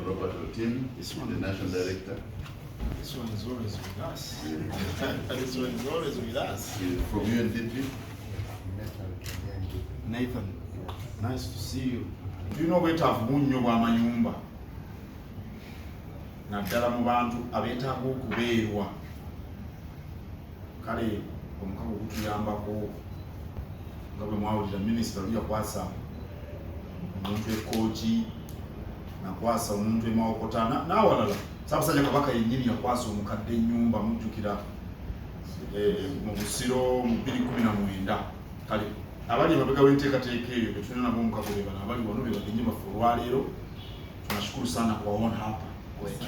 Robert Otim, the National Director. This one is always with us. This one is always with us. From UNDP. Nathan, nice to see you. Bino Bw'Amayumba. Naddala mu bantu abeetaaga okubeerwa. Kale omukago gutuyambako nga bwe mwawulira minisita oli yakwasa omuntu ekooki, nakwasa omuntu emawokota n'awalala. Ssaabasajja Kabaka yennyini yakwasa omukadde ennyumba mujjukira mu Busiro mu 2019. Kale abali emabega w'enteekateeka eyo betulina nabo omukago be bano abali wano be bagenyi baffe olwaleero. Tunashukuru sana kuwaona hapa kwetu.